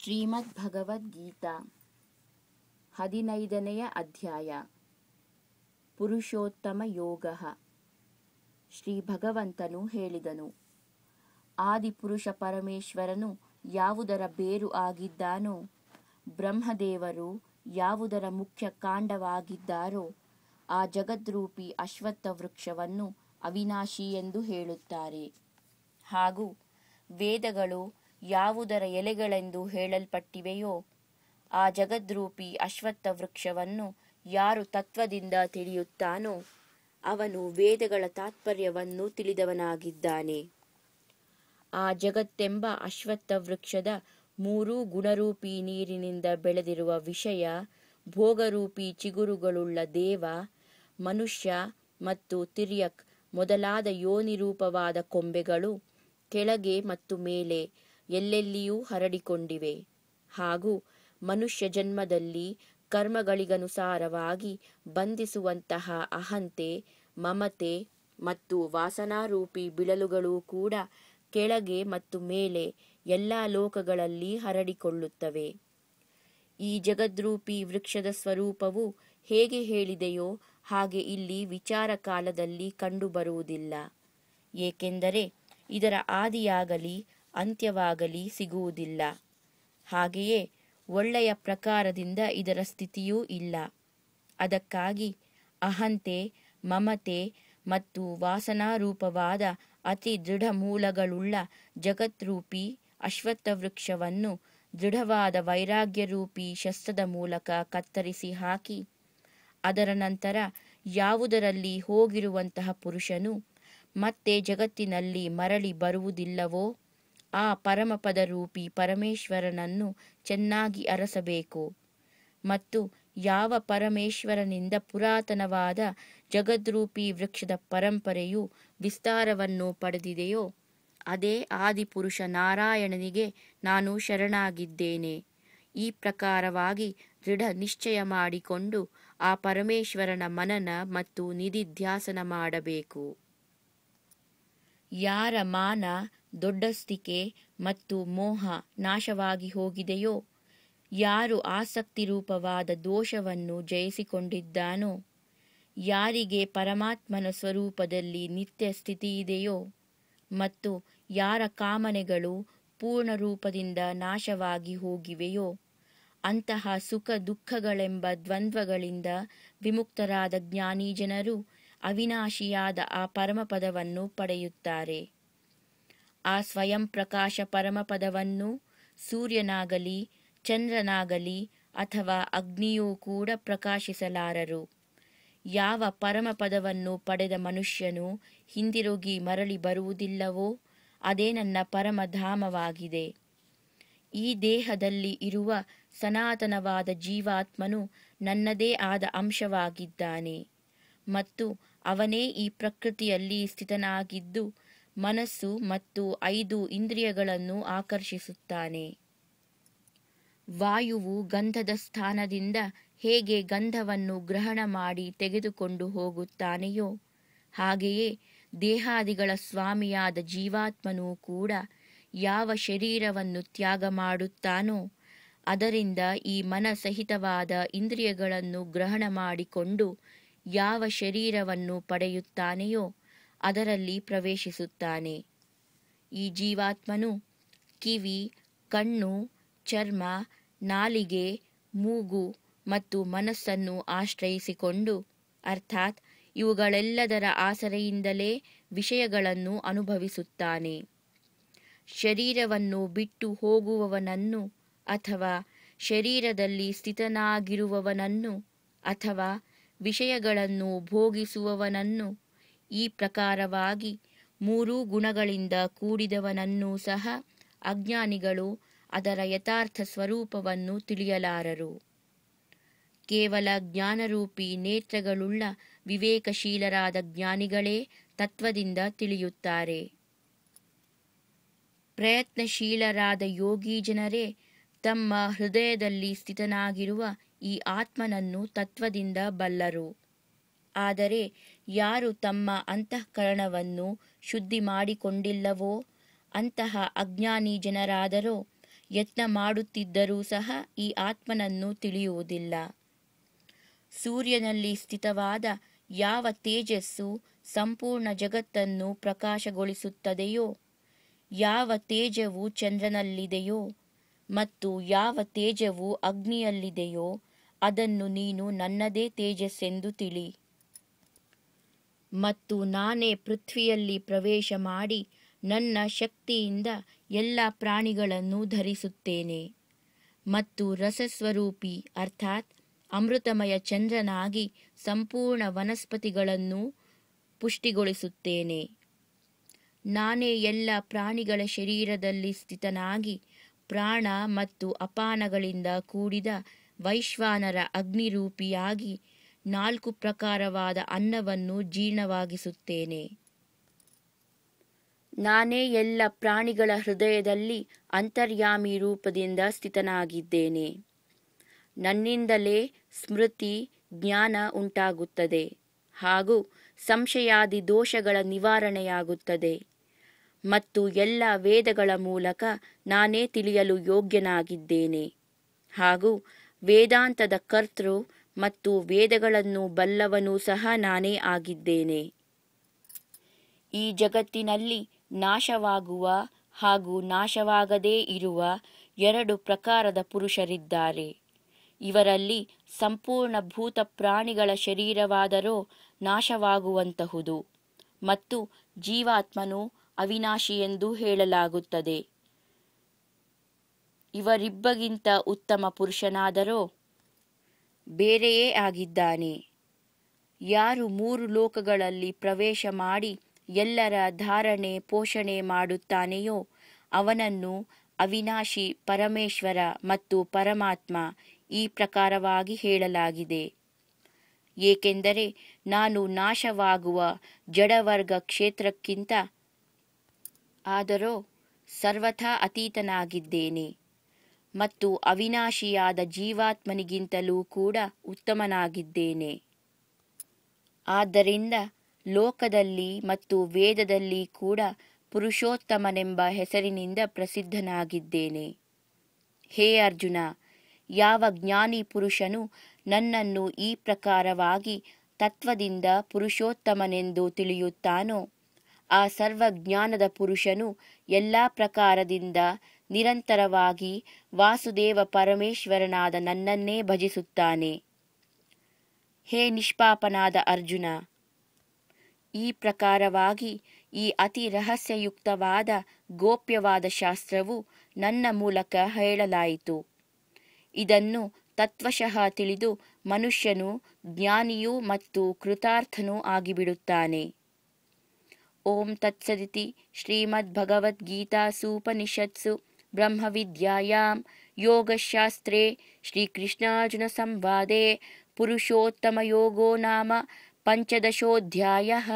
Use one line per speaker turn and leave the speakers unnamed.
ಶ್ರೀಮದ್ ಭಗವದ್ಗೀತಾ 15ನೆಯ ಅಧ್ಯಾಯ ಪುರುಷೋತ್ತಮ ಯೋಗ. ಶ್ರೀ ಭಗವಂತನು ಹೇಳಿದನು, ಆದಿಪುರುಷ ಪರಮೇಶ್ವರನು ಯಾವುದರ ಬೇರು ಆಗಿದ್ದಾನೋ, ಬ್ರಹ್ಮದೇವರು ಯಾವುದರ ಮುಖ್ಯ ಕಾಂಡವಾಗಿದ್ದಾರೋ, ಆ ಜಗದ್ರೂಪಿ ಅಶ್ವತ್ಥ ವೃಕ್ಷವನ್ನು ಅವಿನಾಶಿ ಎಂದು ಹೇಳುತ್ತಾರೆ. ಹಾಗೂ ವೇದಗಳು ಯಾವುದರ ಎಲೆಗಳೆಂದು ಹೇಳಲ್ಪಟ್ಟಿವೆಯೋ, ಆ ಜಗದ್ರೂಪಿ ಅಶ್ವತ್ಥ ವೃಕ್ಷವನ್ನು ಯಾರು ತತ್ವದಿಂದ ತಿಳಿಯುತ್ತಾನೋ, ಅವನು ವೇದಗಳ ತಾತ್ಪರ್ಯವನ್ನು ತಿಳಿದವನಾಗಿದ್ದಾನೆ. ಆ ಜಗತ್ತೆಂಬ ಅಶ್ವತ್ಥ ವೃಕ್ಷದ 3 ಗುಣರೂಪಿ ನೀರಿನಿಂದ ಬೆಳೆದಿರುವ ವಿಷಯ ಭೋಗರೂಪಿ ಚಿಗುರುಗಳುಳ್ಳ ದೇವ, ಮನುಷ್ಯ ಮತ್ತು ತಿರ್ಯಕ್ ಮೊದಲಾದ ಯೋನಿರೂಪವಾದ ಕೊಂಬೆಗಳು ಕೆಳಗೆ ಮತ್ತು ಮೇಲೆ ಎಲ್ಲೆಲ್ಲಿಯೂ ಹರಡಿಕೊಂಡಿವೆ. ಹಾಗೂ ಮನುಷ್ಯ ಜನ್ಮದಲ್ಲಿ ಕರ್ಮಗಳಿಗನುಸಾರವಾಗಿ ಬಂಧಿಸುವಂತಹ ಅಹಂತೆ, ಮಮತೆ ಮತ್ತು ವಾಸನಾರೂಪಿ ಬಿಳಲುಗಳೂ ಕೂಡ ಕೆಳಗೆ ಮತ್ತು ಮೇಲೆ ಎಲ್ಲ ಲೋಕಗಳಲ್ಲಿ ಹರಡಿಕೊಳ್ಳುತ್ತವೆ. ಈ ಜಗದ್ರೂಪಿ ವೃಕ್ಷದ ಸ್ವರೂಪವು ಹೇಗೆ ಹೇಳಿದೆಯೋ ಹಾಗೆ ಇಲ್ಲಿ ವಿಚಾರ ಕಾಲದಲ್ಲಿ ಕಂಡುಬರುವುದಿಲ್ಲ. ಏಕೆಂದರೆ ಇದರ ಆದಿಯಾಗಲಿ ಅಂತ್ಯವಾಗಲಿ ಸಿಗುವುದಿಲ್ಲ. ಹಾಗೆಯೇ ಒಳ್ಳೆಯ ಪ್ರಕಾರದಿಂದ ಇದರ ಸ್ಥಿತಿಯೂ ಇಲ್ಲ. ಅದಕ್ಕಾಗಿ ಅಹಂತೆ, ಮಮತೆ ಮತ್ತು ವಾಸನಾರೂಪವಾದ ಅತಿ ದೃಢ ಮೂಲಗಳುಳ್ಳ ಜಗತ್ರೂಪಿ ಅಶ್ವತ್ಥ ವೃಕ್ಷವನ್ನು ದೃಢವಾದ ವೈರಾಗ್ಯರೂಪಿ ಶಸ್ತ್ರದ ಮೂಲಕ ಕತ್ತರಿಸಿ ಹಾಕಿ, ಅದರ ನಂತರ ಯಾವುದರಲ್ಲಿ ಹೋಗಿರುವಂತಹ ಪುರುಷನು ಮತ್ತೆ ಜಗತ್ತಿನಲ್ಲಿ ಮರಳಿ ಬರುವುದಿಲ್ಲವೋ, ಆ ಪರಮಪದರೂಪಿ ಪರಮೇಶ್ವರನನ್ನು ಚೆನ್ನಾಗಿ ಅರಸಬೇಕು. ಮತ್ತು ಯಾವ ಪರಮೇಶ್ವರನಿಂದ ಪುರಾತನವಾದ ಜಗದ್ರೂಪಿ ವೃಕ್ಷದ ಪರಂಪರೆಯು ವಿಸ್ತಾರವನ್ನು ಪಡೆದಿದೆಯೋ, ಅದೇ ಆದಿಪುರುಷ ನಾರಾಯಣನಿಗೆ ನಾನು ಶರಣಾಗಿದ್ದೇನೆ. ಈ ಪ್ರಕಾರವಾಗಿ ದೃಢ ನಿಶ್ಚಯ ಮಾಡಿಕೊಂಡು ಆ ಪರಮೇಶ್ವರನ ಮನನ ಮತ್ತು ನಿಧಿಧ್ಯಾಸನ ಮಾಡಬೇಕು. ಯಾರ ಮಾನ, ದೊಡ್ಡಸ್ತಿಕೆ ಮತ್ತು ಮೋಹ ನಾಶವಾಗಿ ಹೋಗಿದೆಯೋ, ಯಾರು ಆಸಕ್ತಿರೂಪವಾದ ದೋಷವನ್ನು ಜಯಿಸಿಕೊಂಡಿದ್ದಾನೋ, ಯಾರಿಗೆ ಪರಮಾತ್ಮನ ಸ್ವರೂಪದಲ್ಲಿ ನಿತ್ಯ ಸ್ಥಿತಿಯಿದೆಯೋ, ಮತ್ತು ಯಾರ ಕಾಮನೆಗಳು ಪೂರ್ಣ ರೂಪದಿಂದ ನಾಶವಾಗಿ ಹೋಗಿವೆಯೋ, ಅಂತಹ ಸುಖ ದುಃಖಗಳೆಂಬ ದ್ವಂದ್ವಗಳಿಂದ ವಿಮುಕ್ತರಾದ ಜ್ಞಾನಿ ಜನರು ಅವಿನಾಶಿಯಾದ ಆ ಪರಮಪದವನ್ನು ಪಡೆಯುತ್ತಾರೆ. ಆ ಸ್ವಯಂ ಪ್ರಕಾಶ ಪರಮಪದವನ್ನು ಸೂರ್ಯನಾಗಲಿ, ಚಂದ್ರನಾಗಲಿ ಅಥವಾ ಅಗ್ನಿಯೂ ಕೂಡ ಪ್ರಕಾಶಿಸಲಾರರು. ಯಾವ ಪರಮಪದವನ್ನು ಪಡೆದ ಮನುಷ್ಯನು ಹಿಂದಿರುಗಿ ಮರಳಿ ಬರುವುದಿಲ್ಲವೋ, ಅದೇ ನನ್ನ ಪರಮಧಾಮವಾಗಿದೆ. ಈ ದೇಹದಲ್ಲಿ ಇರುವ ಸನಾತನವಾದ ಜೀವಾತ್ಮನು ನನ್ನದೇ ಆದ ಅಂಶವಾಗಿದ್ದಾನೆ ಮತ್ತು ಅವನೇ ಈ ಪ್ರಕೃತಿಯಲ್ಲಿ ಸ್ಥಿತನಾಗಿದ್ದು ಮನಸ್ಸು ಮತ್ತು 5 ಇಂದ್ರಿಯಗಳನ್ನು ಆಕರ್ಷಿಸುತ್ತಾನೆ. ವಾಯುವು ಗಂಧದ ಸ್ಥಾನದಿಂದ ಹೇಗೆ ಗಂಧವನ್ನು ಗ್ರಹಣ ಮಾಡಿ ತೆಗೆದುಕೊಂಡು ಹೋಗುತ್ತಾನೆಯೋ, ಹಾಗೆಯೇ ದೇಹಾದಿಗಳ ಸ್ವಾಮಿಯಾದ ಜೀವಾತ್ಮನೂ ಕೂಡ ಯಾವ ಶರೀರವನ್ನು ತ್ಯಾಗ ಮಾಡುತ್ತಾನೋ, ಅದರಿಂದ ಈ ಮನಸಹಿತವಾದ ಇಂದ್ರಿಯಗಳನ್ನು ಗ್ರಹಣ ಮಾಡಿಕೊಂಡು ಯಾವ ಶರೀರವನ್ನು ಪಡೆಯುತ್ತಾನೆಯೋ ಅದರಲ್ಲಿ ಪ್ರವೇಶಿಸುತ್ತಾನೆ. ಈ ಜೀವಾತ್ಮನು ಕಿವಿ, ಕಣ್ಣು, ಚರ್ಮ, ನಾಲಿಗೆ, ಮೂಗು ಮತ್ತು ಮನಸ್ಸನ್ನು ಆಶ್ರಯಿಸಿಕೊಂಡು, ಅರ್ಥಾತ್ ಇವುಗಳೆಲ್ಲದರ ಆಸರೆಯಿಂದಲೇ ವಿಷಯಗಳನ್ನು ಅನುಭವಿಸುತ್ತಾನೆ. ಶರೀರವನ್ನು ಬಿಟ್ಟು ಹೋಗುವವನನ್ನು ಅಥವಾ ಶರೀರದಲ್ಲಿ ಸ್ಥಿತನಾಗಿರುವವನನ್ನು ಅಥವಾ ವಿಷಯಗಳನ್ನು ಭೋಗಿಸುವವನನ್ನು, ಈ ಪ್ರಕಾರವಾಗಿ 3 ಗುಣಗಳಿಂದ ಕೂಡಿದವನನ್ನೂ ಸಹ ಅಜ್ಞಾನಿಗಳು ಅದರ ಯಥಾರ್ಥ ಸ್ವರೂಪವನ್ನು ತಿಳಿಯಲಾರರು. ಕೇವಲ ಜ್ಞಾನರೂಪಿ ನೇತ್ರಗಳುಳ್ಳ ವಿವೇಕಶೀಲರಾದ ಜ್ಞಾನಿಗಳೇ ತತ್ವದಿಂದ ತಿಳಿಯುತ್ತಾರೆ. ಪ್ರಯತ್ನಶೀಲರಾದ ಯೋಗಿ ಜನರೇ ತಮ್ಮ ಹೃದಯದಲ್ಲಿ ಸ್ಥಿತನಾಗಿರುವ ಈ ಆತ್ಮನನ್ನು ತತ್ವದಿಂದ ಬಲ್ಲರು. ಆದರೆ ಯಾರು ತಮ್ಮ ಅಂತಃಕರಣವನ್ನು ಶುದ್ಧಿ ಮಾಡಿಕೊಂಡಿಲ್ಲವೋ, ಅಂತಹ ಅಜ್ಞಾನಿ ಜನರಾದರೋ ಯತ್ನ ಮಾಡುತ್ತಿದ್ದರೂ ಸಹ ಈ ಆತ್ಮನನ್ನು ತಿಳಿಯುವುದಿಲ್ಲ. ಸೂರ್ಯನಲ್ಲಿ ಸ್ಥಿತವಾದ ಯಾವ ತೇಜಸ್ಸು ಸಂಪೂರ್ಣ ಜಗತ್ತನ್ನು ಪ್ರಕಾಶಗೊಳಿಸುತ್ತದೆಯೋ, ಯಾವ ತೇಜವು ಚಂದ್ರನಲ್ಲಿದೆಯೋ ಮತ್ತು ಯಾವ ತೇಜವು ಅಗ್ನಿಯಲ್ಲಿದೆಯೋ ಅದನ್ನು ನೀನು ನನ್ನದೇ ತೇಜಸ್ಸೆಂದು ತಿಳಿ. ಮತ್ತು ನಾನೇ ಪೃಥ್ವಿಯಲ್ಲಿ ಪ್ರವೇಶ ಮಾಡಿ ನನ್ನ ಶಕ್ತಿಯಿಂದ ಎಲ್ಲ ಪ್ರಾಣಿಗಳನ್ನು ಧರಿಸುತ್ತೇನೆ ಮತ್ತು ರಸಸ್ವರೂಪಿ ಅರ್ಥಾತ್ ಅಮೃತಮಯ ಚಂದ್ರನಾಗಿ ಸಂಪೂರ್ಣ ವನಸ್ಪತಿಗಳನ್ನು ಪುಷ್ಟಿಗೊಳಿಸುತ್ತೇನೆ. ನಾನೇ ಎಲ್ಲ ಪ್ರಾಣಿಗಳ ಶರೀರದಲ್ಲಿ ಸ್ಥಿತನಾಗಿ ಪ್ರಾಣ ಮತ್ತು ಅಪಾನಗಳಿಂದ ಕೂಡಿದ ವೈಶ್ವಾನರ ಅಗ್ನಿರೂಪಿಯಾಗಿ 4 ಪ್ರಕಾರವಾದ ಅನ್ನವನ್ನು ಜೀರ್ಣವಾಗಿಸುತ್ತೇನೆ. ನಾನೇ ಎಲ್ಲ ಪ್ರಾಣಿಗಳ ಹೃದಯದಲ್ಲಿ ಅಂತರ್ಯಾಮಿ ರೂಪದಿಂದ ಸ್ಥಿತನಾಗಿದ್ದೇನೆ. ನನ್ನಿಂದಲೇ ಸ್ಮೃತಿ ಜ್ಞಾನ ಉಂಟಾಗುತ್ತದೆ ಹಾಗೂ ಸಂಶಯಾದಿ ದೋಷಗಳ ನಿವಾರಣೆಯಾಗುತ್ತದೆ ಮತ್ತು ಎಲ್ಲ ವೇದಗಳ ಮೂಲಕ ನಾನೇ ತಿಳಿಯಲು ಯೋಗ್ಯನಾಗಿದ್ದೇನೆ ಹಾಗೂ ವೇದಾಂತದ ಕರ್ತೃ ಮತ್ತು ವೇದಗಳನ್ನು ಬಲ್ಲವನೂ ಸಹ ನಾನೇ ಆಗಿದ್ದೇನೆ. ಈ ಜಗತ್ತಿನಲ್ಲಿ ನಾಶವಾಗುವ ಹಾಗೂ ನಾಶವಾಗದೇ ಇರುವ 2 ಪ್ರಕಾರದ ಪುರುಷರಿದ್ದಾರೆ. ಇವರಲ್ಲಿ ಸಂಪೂರ್ಣ ಭೂತ ಪ್ರಾಣಿಗಳ ಶರೀರವಾದರೂ ನಾಶವಾಗುವಂತಹುದು ಮತ್ತು ಜೀವಾತ್ಮನು ಅವಿನಾಶಿಯೆಂದು ಹೇಳಲಾಗುತ್ತದೆ. ಇವರಿಬ್ಬಗಿಂತ ಉತ್ತಮ ಪುರುಷನಾದರೋ ಬೇರೆಯೇ ಆಗಿದ್ದಾನೆ. ಯಾರು 3 ಲೋಕಗಳಲ್ಲಿ ಪ್ರವೇಶ ಮಾಡಿ ಎಲ್ಲರ ಧಾರಣೆ ಪೋಷಣೆ ಮಾಡುತ್ತಾನೆಯೋ ಅವನನ್ನು ಅವಿನಾಶಿ ಪರಮೇಶ್ವರ ಮತ್ತು ಪರಮಾತ್ಮ ಈ ಪ್ರಕಾರವಾಗಿ ಹೇಳಲಾಗಿದೆ. ಏಕೆಂದರೆ ನಾನು ನಾಶವಾಗುವ ಜಡವರ್ಗ ಕ್ಷೇತ್ರಕ್ಕಿಂತ ಆದರೂ ಸರ್ವಥಾ ಅತೀತನಾಗಿದ್ದೇನೆ ಮತ್ತು ಅವಿನಾಶಿಯಾದ ಜೀವಾತ್ಮನಿಗಿಂತಲೂ ಕೂಡ ಉತ್ತಮನಾಗಿದ್ದೇನೆ. ಆದ್ದರಿಂದ ಲೋಕದಲ್ಲಿ ಮತ್ತು ವೇದದಲ್ಲಿ ಕೂಡ ಪುರುಷೋತ್ತಮನೆಂಬ ಹೆಸರಿನಿಂದ ಪ್ರಸಿದ್ಧನಾಗಿದ್ದೇನೆ. ಹೇ ಅರ್ಜುನ, ಯಾವ ಜ್ಞಾನಿ ಪುರುಷನು ನನ್ನನ್ನು ಈ ಪ್ರಕಾರವಾಗಿ ತತ್ವದಿಂದ ಪುರುಷೋತ್ತಮನೆಂದು ತಿಳಿಯುತ್ತಾನೋ ಆ ಸರ್ವಜ್ಞಾನದ ಪುರುಷನು ಎಲ್ಲ ಪ್ರಕಾರದಿಂದ ನಿರಂತರವಾಗಿ ವಾಸುದೇವ ಪರಮೇಶ್ವರನಾದ ನನ್ನನ್ನೇ ಭಜಿಸುತ್ತಾನೆ. ಹೇ ನಿಷ್ಪಾಪನಾದ ಅರ್ಜುನ, ಈ ಪ್ರಕಾರವಾಗಿ ಈ ಅತಿ ರಹಸ್ಯಯುಕ್ತವಾದ ಗೋಪ್ಯವಾದ ಶಾಸ್ತ್ರವು ನನ್ನ ಮೂಲಕ ಹೇಳಲಾಯಿತು. ಇದನ್ನು ತತ್ವಶಃ ತಿಳಿದು ಮನುಷ್ಯನು ಜ್ಞಾನಿಯೂ ಮತ್ತು ಕೃತಾರ್ಥನೂ ಆಗಿಬಿಡುತ್ತಾನೆ. ಓಂ ತತ್ಸದಿತಿ ಶ್ರೀಮದ್ಭಗವದ್ಗೀತಾಸೂಪನಿಷತ್ಸು ಬ್ರಹ್ಮವಿದ್ಯಾಯಾಂ ಯೋಗಶಾಸ್ತ್ರೇ ಶ್ರೀಕೃಷ್ಣಾರ್ಜುನ ಸಂವಾದೇ ಪುರುಷೋತ್ತಮಯೋಗೋ ನಾಮ ಪಂಚದಶೋಧ್ಯಾಯಃ.